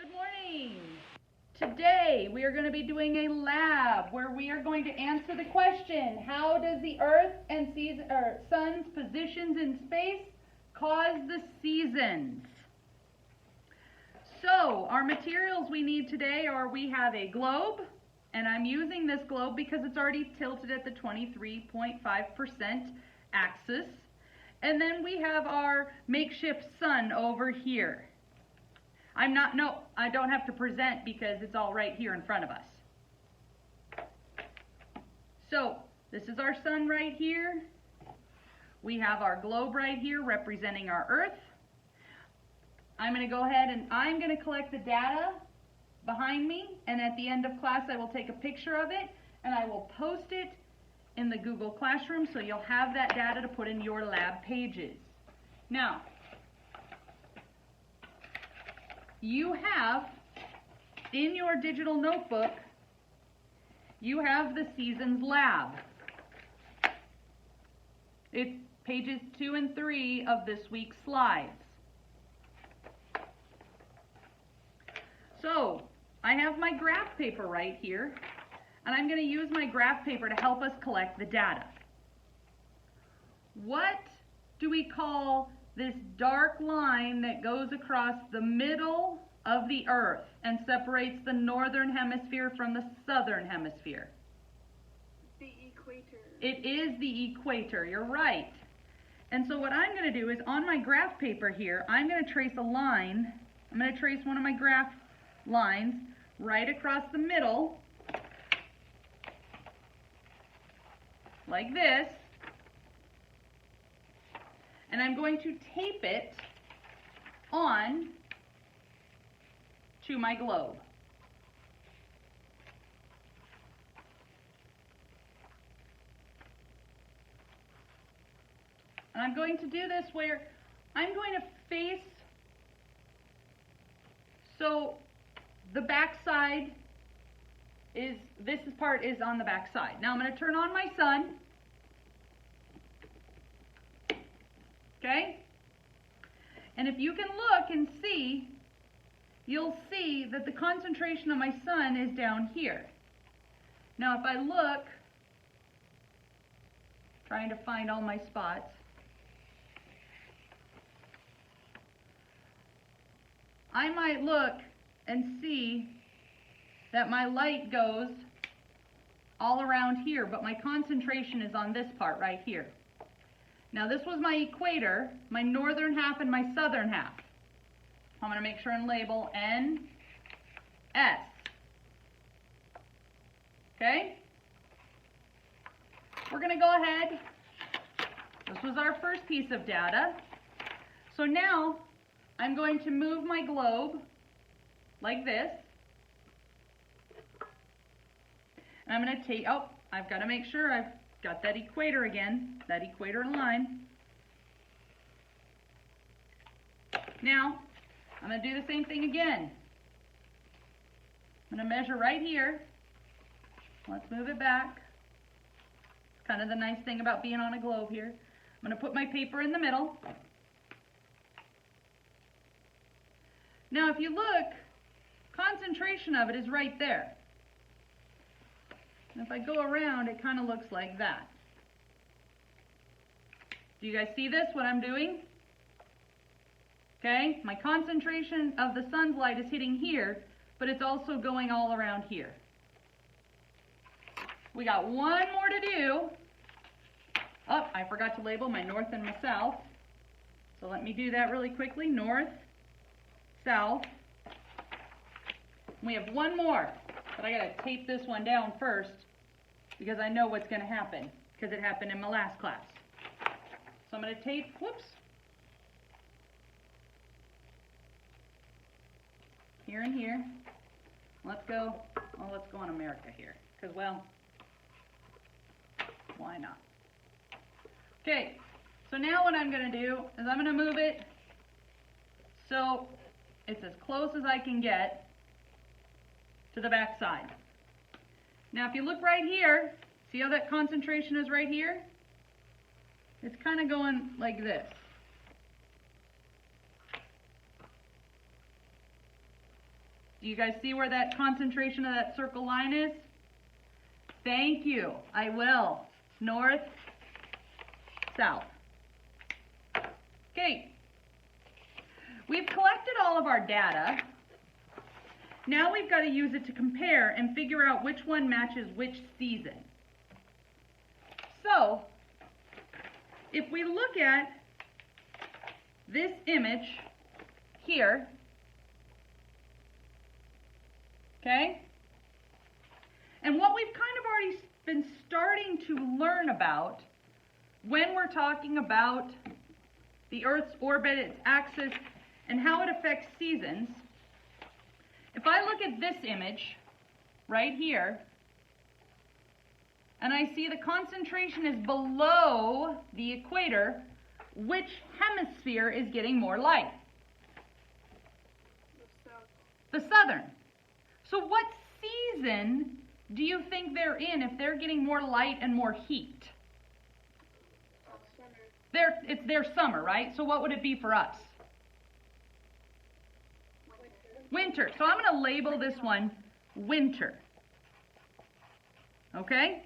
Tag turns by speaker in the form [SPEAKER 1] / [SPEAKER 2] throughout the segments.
[SPEAKER 1] Good morning. Today we are going to be doing a lab where we are going to answer the question, how does the Earth and Sun's positions in space cause the seasons? So our materials we need today are, we have a globe, and I'm using this globe because it's already tilted at the 23.5% axis. And then we have our makeshift sun over here. I don't have to present because it's all right here in front of us. So this is our sun right here. We have our globe right here representing our Earth. I'm going to go ahead and I'm going to collect the data behind me, and at the end of class I will take a picture of it and I will post it in the Google Classroom so you'll have that data to put in your lab pages. Now, you have in your digital notebook, you have the Seasons Lab. It's pages 2 and 3 of this week's slides. So, I have my graph paper right here, and I'm going to use my graph paper to help us collect the data. What do we call this dark line that goes across the middle of the Earth and separates the northern hemisphere from the southern hemisphere?
[SPEAKER 2] The equator.
[SPEAKER 1] It is the equator, you're right. And so what I'm going to do is, on my graph paper here, I'm going to trace a line. I'm going to trace one of my graph lines right across the middle, like this. And I'm going to tape it on to my globe. And I'm going to do this where I'm going to face, so the back side is, this part is on the back side. Now I'm going to turn on my sun. Okay? And if you can look and see, you'll see that the concentration of my sun is down here. Now if I look, trying to find all my spots, I might look and see that my light goes all around here, but my concentration is on this part right here. Now this was my equator, my northern half and my southern half. I'm going to make sure and label N, S. Okay? We're going to go ahead. This was our first piece of data. So now I'm going to move my globe like this. And I'm going to take, oh, I've got to make sure I've got that equator again, that equator line. Now, I'm going to do the same thing again. I'm going to measure right here. Let's move it back. It's kind of the nice thing about being on a globe here. I'm going to put my paper in the middle. Now, if you look, concentration of it is right there. And if I go around, it kind of looks like that. Do you guys see this, what I'm doing? Okay, my concentration of the sun's light is hitting here, but it's also going all around here. We got one more to do. Oh, I forgot to label my north and my south. So let me do that really quickly. North, south. We have one more, but I gotta tape this one down first because I know what's gonna happen because it happened in my last class. So I'm gonna tape, whoops, here and here. Let's go on America here, because, well, why not? Okay, so now what I'm going to do is I'm going to move it so it's as close as I can get to the back side. Now if you look right here, see how that concentration is right here? It's kind of going like this. Do you guys see where that concentration of that circle line is? Thank you. I will. North, south. Okay. We've collected all of our data. Now we've got to use it to compare and figure out which one matches which season. So, if we look at this image here, okay, and what we've kind of already been starting to learn about when we're talking about the Earth's orbit, its axis, and how it affects seasons. If I look at this image right here, and I see the concentration is below the equator, which hemisphere is getting more light? The southern. So what season do you think they're in if they're getting more light and more heat? It's their summer, right? So what would it be for us? Winter. So I'm going to label this one winter. Okay?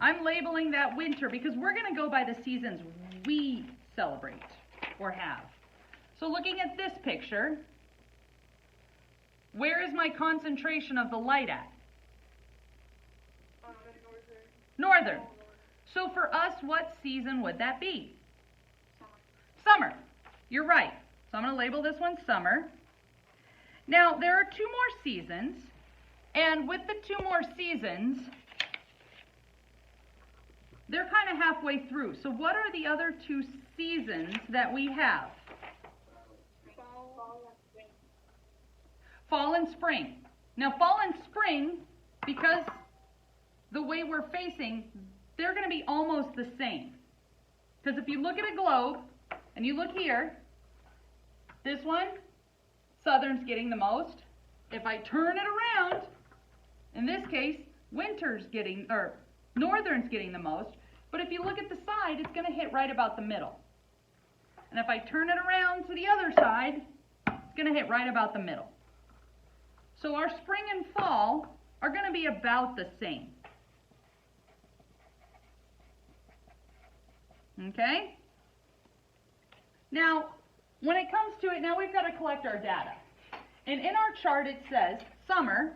[SPEAKER 1] I'm labeling that winter because we're going to go by the seasons we celebrate or have. So looking at this picture, where is my concentration of the light at? Northern. So for us, what season would that be? Summer. You're right. So I'm going to label this one summer. Now, there are 2 more seasons, and with the 2 more seasons, they're kind of halfway through. So what are the other 2 seasons that we have? Fall and spring. Now, fall and spring, because the way we're facing, they're going to be almost the same. Because if you look at a globe, and you look here, this one, southern's getting the most. If I turn it around, in this case, northern's getting the most. But if you look at the side, it's going to hit right about the middle. And if I turn it around to the other side, it's going to hit right about the middle. So our spring and fall are going to be about the same. Okay? Now, when it comes to it, now we've got to collect our data. And in our chart it says summer,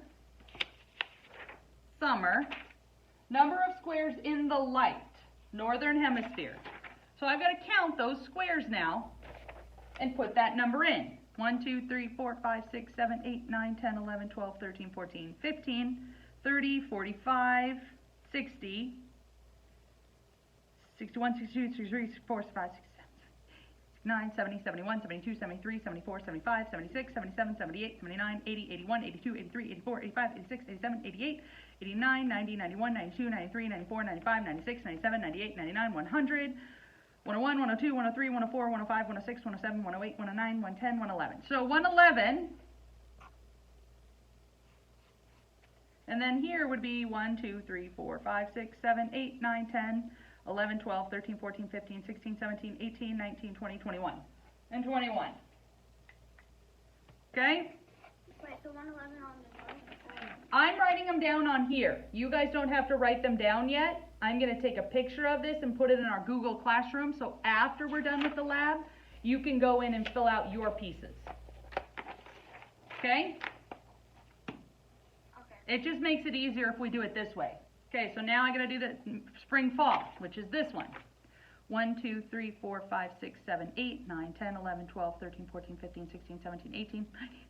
[SPEAKER 1] number of squares in the light, northern hemisphere. So I've got to count those squares now and put that number in. 1, 2, 3, 4, 5, 6, 7, 8, 9, 10, 11, 12, 13, 14, 15, 30, 45, 60, 61, 62, 63, 64, 65, 66. 9, 70, 71, 72, 73, 74, 75, 76, 77, 78, 79, 80, 81, 82, 83, 84, 85, 86, 87, 88, 89, 90, 91, 92, 93, 94, 95, 96, 97, 98, 99, 100, 101, 102, 103, 104, 105, 106, 107, 108, 109, 110, 111. So 111, and then here would be 1, 2, 3, 4, 5, 6, 7, 8, 9, 10, 11, 12, 13, 14, 15, 16, 17, 18, 19, 20, 21, and 21. Okay?
[SPEAKER 2] Wait, so 111 on the north?
[SPEAKER 1] I'm writing them down on here. You guys don't have to write them down yet. I'm going to take a picture of this and put it in our Google Classroom, so after we're done with the lab, you can go in and fill out your pieces. Okay?
[SPEAKER 2] Okay.
[SPEAKER 1] It just makes it easier if we do it this way. Okay, so now I'm going to do the spring-fall, which is this one. 1, 2, 3, 4, 5, 6, 7, 8, 9, 10, 11, 12, 13, 14, 15, 16, 17, 18,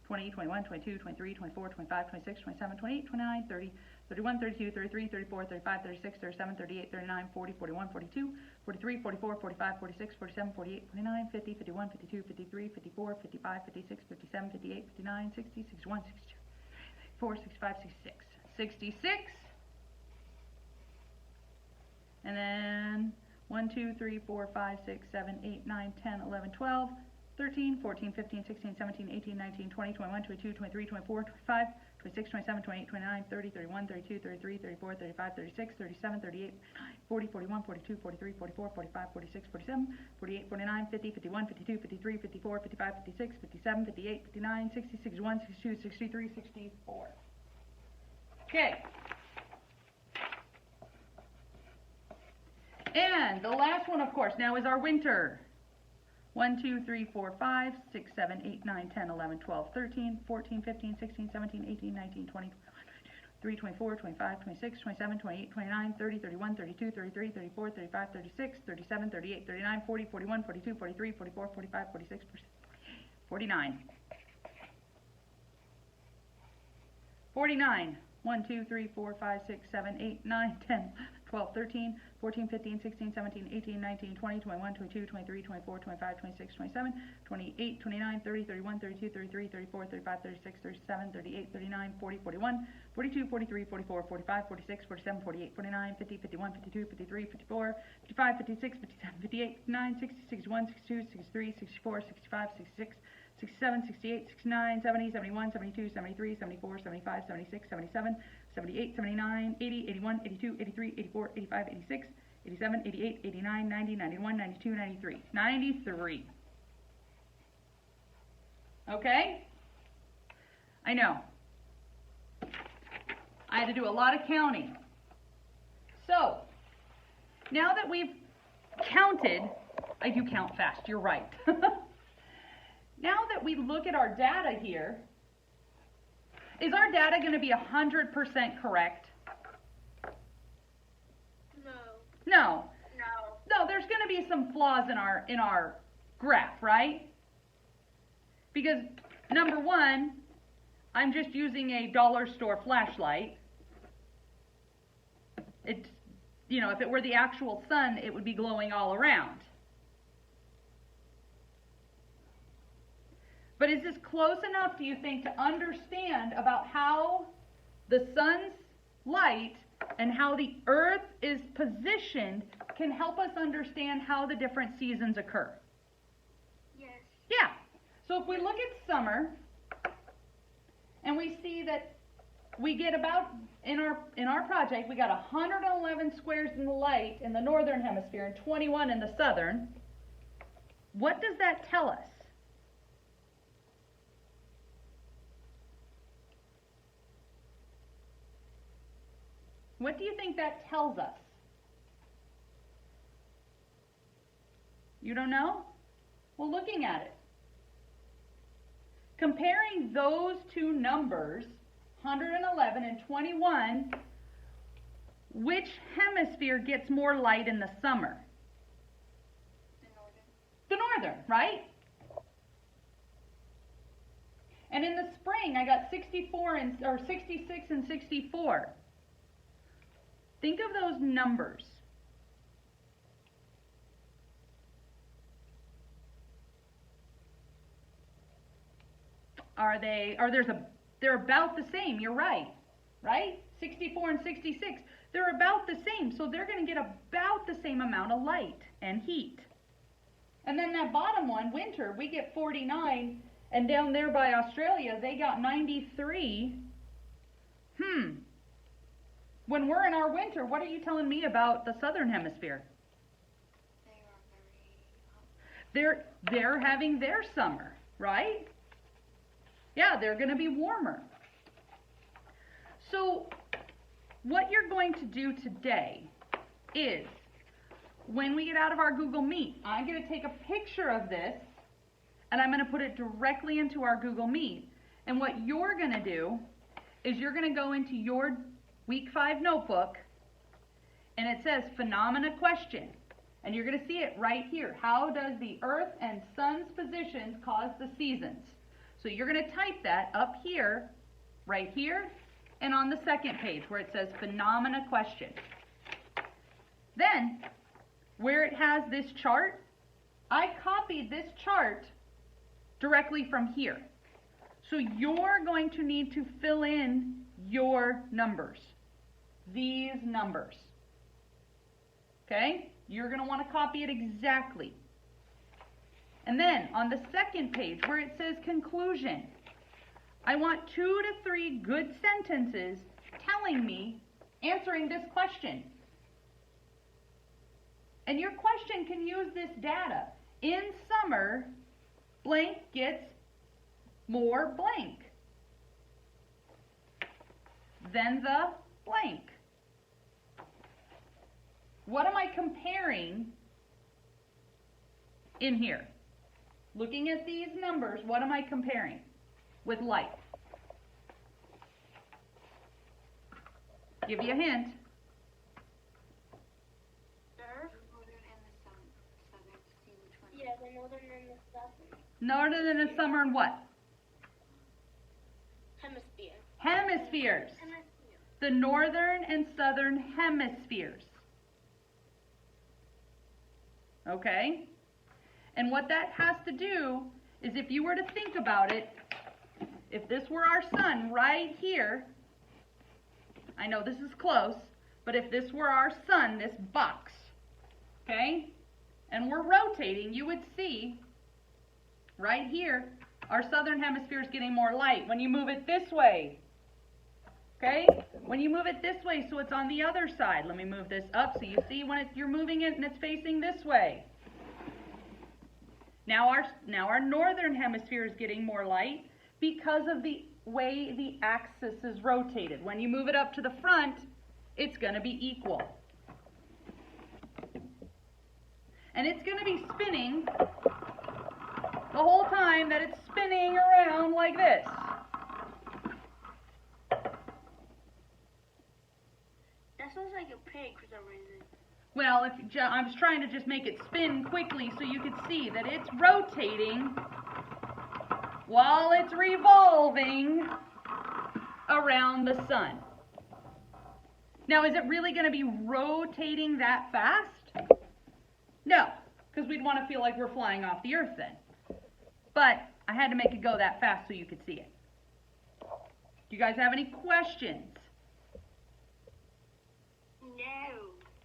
[SPEAKER 1] 20, 21, 22, 23, 24, 25, 26, 27, 28, 29, 30, 31, 32, 33, 34, 35, 36, 37, 38, 39, 40, 41, 42, 43, 44, 45, 46, 47, 48, 49, 50, 51, 52, 53, 54, 55, 56, 57, 58, 59, 60, 61, 62, 64, 65, 66. 66. And then 1, 2, 3, 4, 5, 6, 7, 8, 9, 10, 11, 12, 13, 14, 15, 16, 17, 18, 19, 20, 21, 22, 23, 24, 25, 26, 27, 28, 29, 30, 31, 32, 33, 34, 35, 36, 37, 38, 40, 41, 42, 43, 44, 45, 46, 47, 48, 49, 50, 51, 52, 53, 54, 55, 56, 57, 58, 59, 60, 61, 62, 63, 64. Okay. And the last one, of course, now is our winter. 1, 2, 3, 4, 5, 6, 7, 8, 9, 10, 11, 12, 13, 14, 15, 16, 17, 18, 19, 20, 23, 24, 25, 26, 27, 28, 29, 30, 31, 32, 33, 34, 35, 36, 37, 38, 39, 40, 41, 42, 43, 44, 45, 46, 49. 49. 1, 2, 3, 4, 5, 6, 7, 8, 9, 10, 12, 13, 14, 15, 16, 17, 18, 19, 20, 21, 22, 23, 24, 25, 26, 27, 28, 29, 30, 31, 32, 33, 34, 35, 36, 37, 38, 39, 40, 41, 42, 43, 44, 45, 46, 47, 48, 49, 50, 51, 52, 53, 54, 55, 56, 57, 58, 59, 60, 61, 62, 63, 64, 65, 66, 67, 68, 69, 70, 71, 72, 73, 74, 75, 76, 77, 78, 79, 80, 81, 82, 83, 84, 85, 86, 87, 88, 89, 90, 91, 92, 93. 93. Okay? I know. I had to do a lot of counting. So, now that we've counted, I do count fast, you're right. Now that we look at our data here, is our data going to be 100% correct?
[SPEAKER 2] No.
[SPEAKER 1] No.
[SPEAKER 2] No.
[SPEAKER 1] No, there's going to be some flaws in our graph, right? Because number one, I'm just using a dollar store flashlight. It's, you know, if it were the actual sun, it would be glowing all around. But is this close enough, do you think, to understand about how the sun's light and how the earth is positioned can help us understand how the different seasons occur?
[SPEAKER 2] Yes.
[SPEAKER 1] Yeah. So if we look at summer and we see that we get about, in our project, we got 111 squares in the light in the northern hemisphere and 21 in the southern, what does that tell us? What do you think that tells us? You don't know? Well, looking at it. Comparing those two numbers, 111 and 21, which hemisphere gets more light in the summer?
[SPEAKER 2] The northern.
[SPEAKER 1] The northern, right? And in the spring, I got 66 and 64. Think of those numbers. They're about the same, you're right? 64 and 66, they're about the same, so they're going to get about the same amount of light and heat. And then that bottom one, winter, we get 49, and down there by Australia, they got 93. When we're in our winter, what are you telling me about the southern hemisphere?
[SPEAKER 2] They are very hot.
[SPEAKER 1] They're having their summer, right? Yeah, they're going to be warmer. So what you're going to do today is, when we get out of our Google Meet, I'm going to take a picture of this and I'm going to put it directly into our Google Meet. And what you're going to do is you're going to go into your Week 5 notebook, and it says phenomena question. And you're going to see it right here. How does the earth and sun's positions cause the seasons? So you're going to type that up here, right here, and on the second page where it says phenomena question. Then, where it has this chart, I copied this chart directly from here. So you're going to need to fill in your numbers. These numbers. Okay? You're going to want to copy it exactly. And then on the second page where it says conclusion, I want 2 to 3 good sentences telling me, answering this question. And your question can use this data. In summer, blank gets more blank than the blank. What am I comparing in here? Looking at these numbers, what am I comparing with light? Give you a hint.
[SPEAKER 2] Yeah, the northern and the southern.
[SPEAKER 1] Northern and summer and what?
[SPEAKER 2] Hemisphere.
[SPEAKER 1] Hemispheres.
[SPEAKER 2] Hemisphere.
[SPEAKER 1] The northern and southern hemispheres. Okay? And what that has to do is, if you were to think about it, if this were our sun right here, I know this is close, but if this were our sun, this box, okay, and we're rotating, you would see right here, our southern hemisphere is getting more light. When you move it this way, okay, when you move it this way so it's on the other side, let me move this up so you see when you're moving it and it's facing this way. Now our northern hemisphere is getting more light because of the way the axis is rotated. When you move it up to the front, it's going to be equal. And it's going to be spinning the whole time that it's spinning around like this.
[SPEAKER 2] That sounds like a pig for some reason.
[SPEAKER 1] Well, I was trying to just make it spin quickly so you could see that it's rotating while it's revolving around the sun. Now, is it really going to be rotating that fast? No, because we'd want to feel like we're flying off the earth then. But I had to make it go that fast so you could see it. Do you guys have any questions?